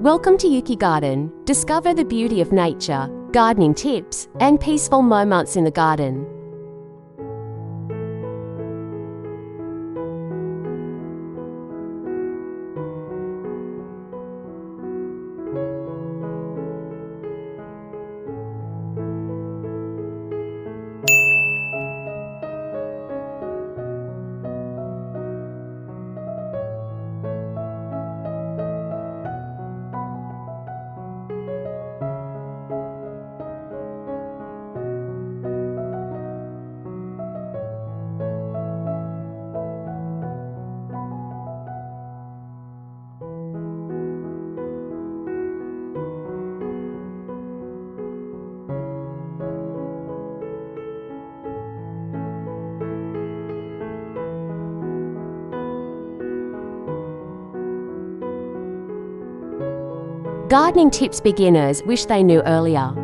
Welcome to Yuki Garden. Discover the beauty of nature, gardening tips, and peaceful moments in the garden. Gardening tips beginners wish they knew earlier.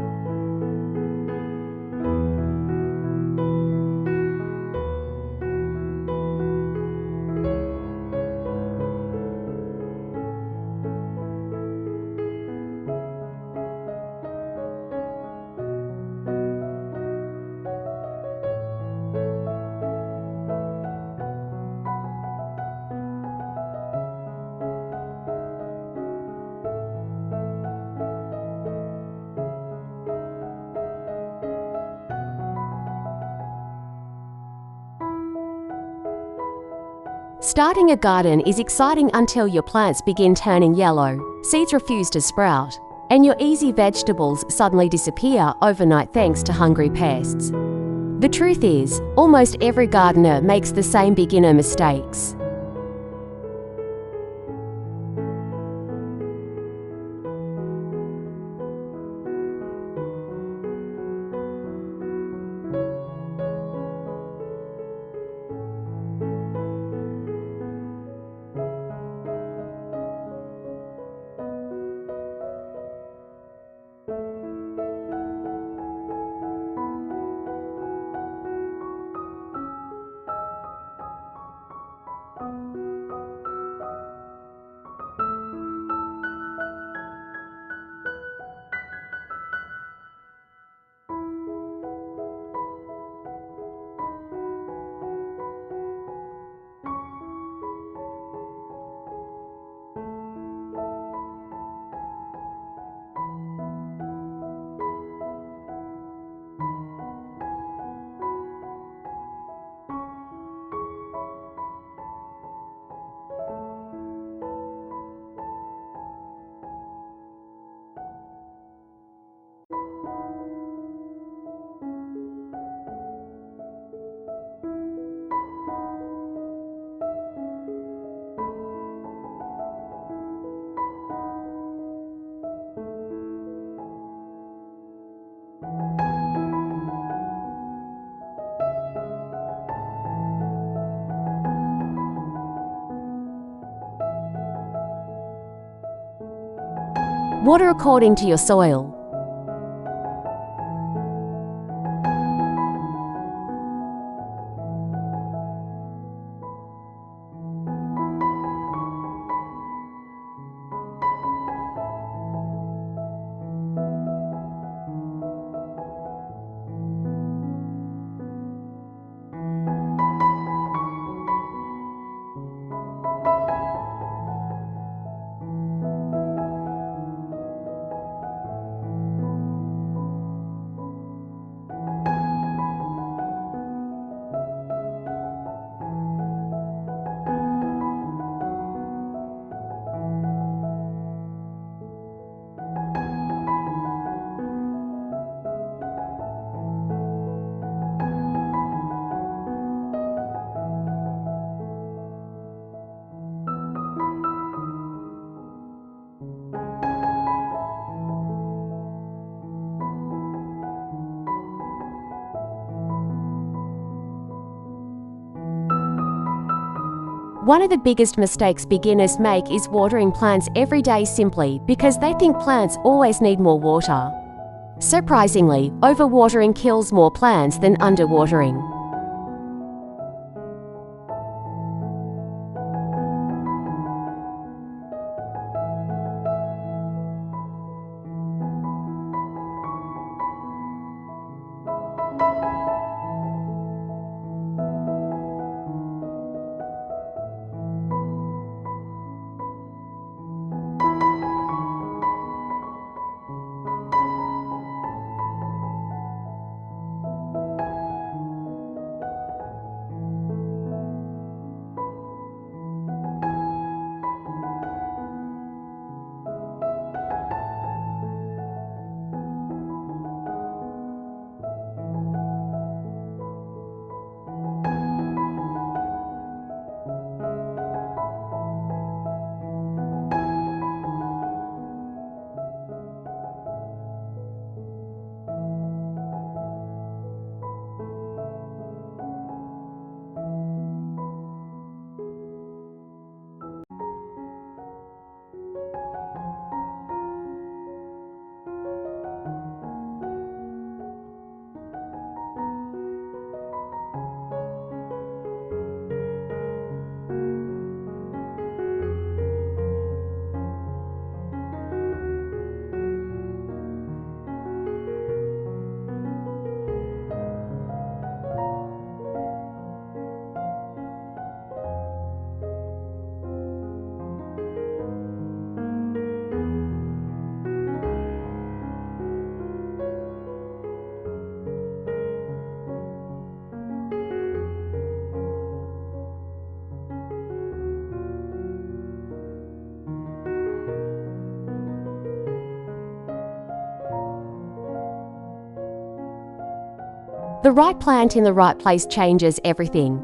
Starting a garden is exciting until your plants begin turning yellow, seeds refuse to sprout, and your easy vegetables suddenly disappear overnight thanks to hungry pests. The truth is, almost every gardener makes the same beginner mistakes. Water according to your soil. One of the biggest mistakes beginners make is watering plants every day simply because they think plants always need more water. Surprisingly, overwatering kills more plants than underwatering. The right plant in the right place changes everything.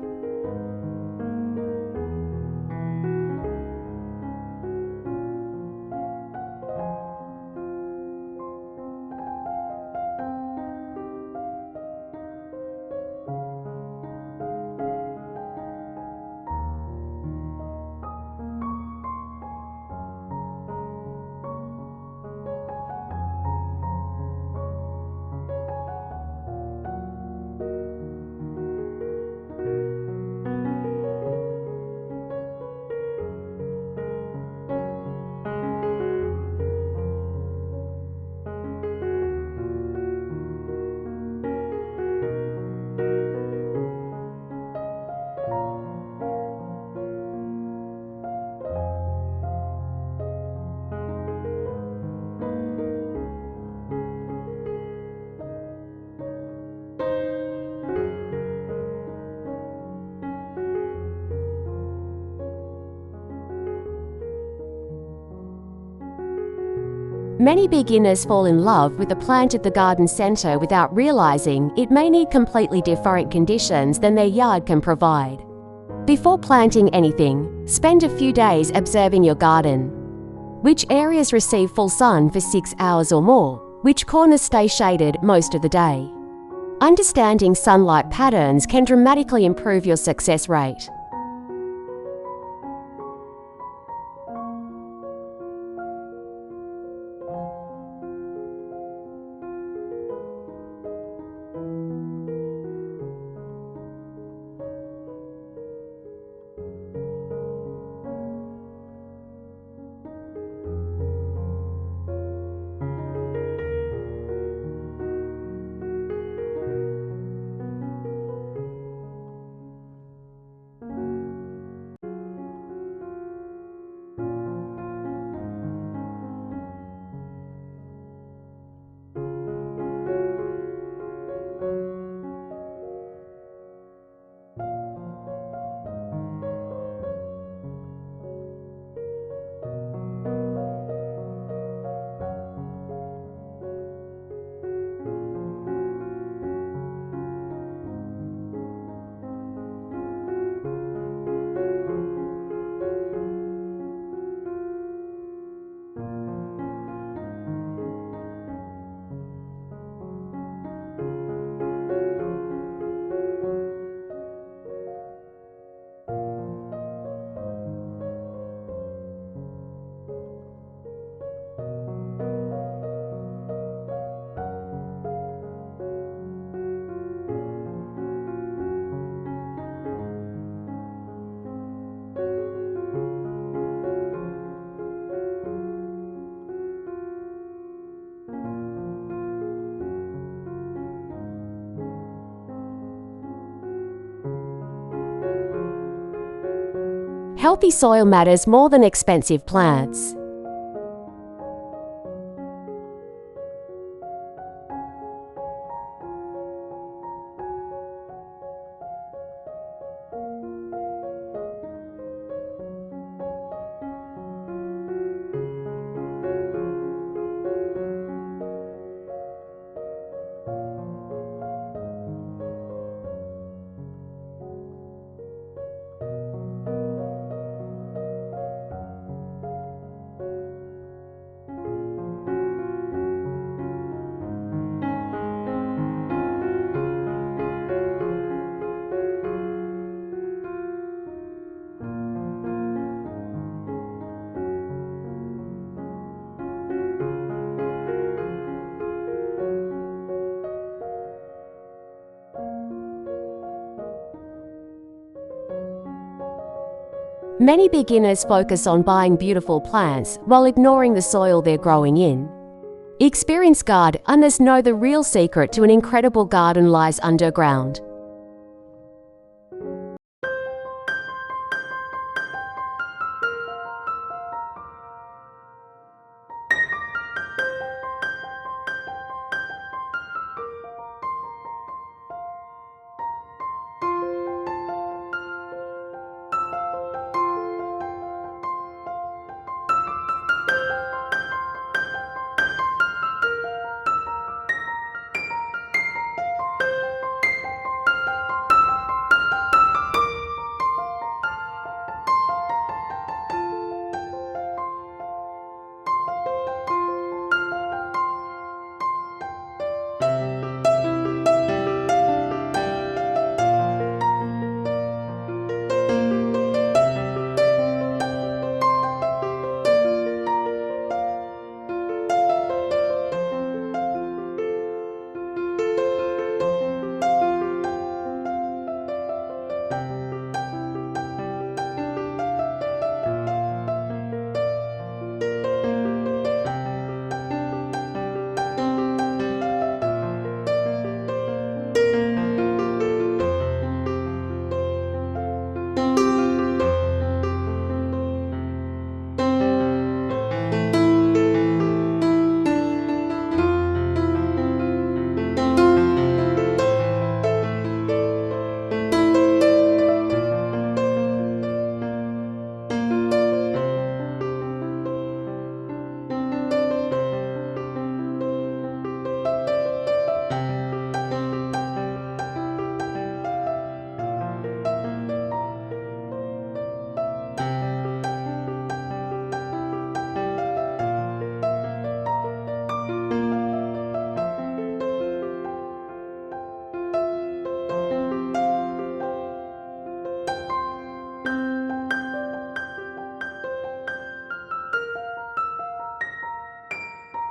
Many beginners fall in love with the plant at the garden centre without realising it may need completely different conditions than their yard can provide. Before planting anything, spend a few days observing your garden. Which areas receive full sun for 6 hours or more? Which corners stay shaded most of the day? Understanding sunlight patterns can dramatically improve your success rate. Healthy soil matters more than expensive plants. Many beginners focus on buying beautiful plants while ignoring the soil they're growing in. Experienced gardeners know the real secret to an incredible garden lies underground.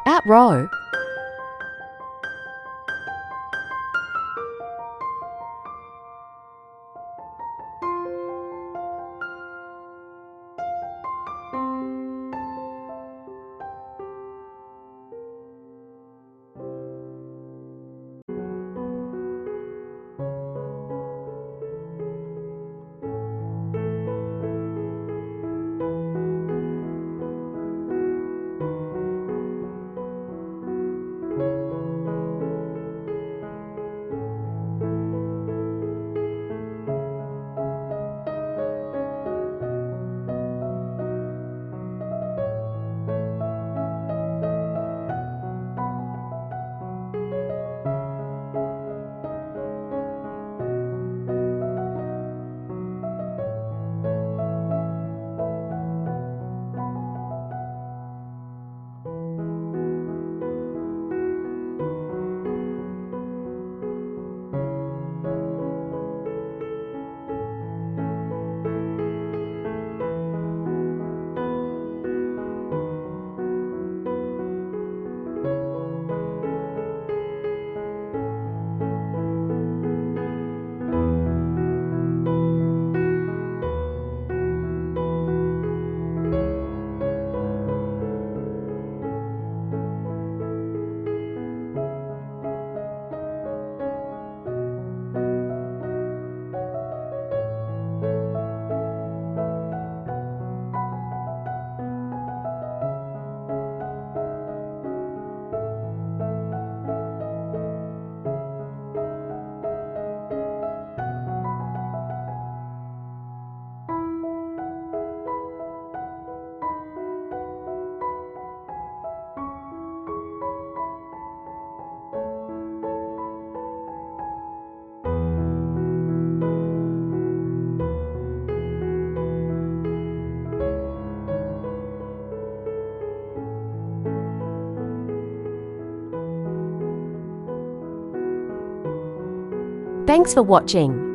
At row. Thanks for watching.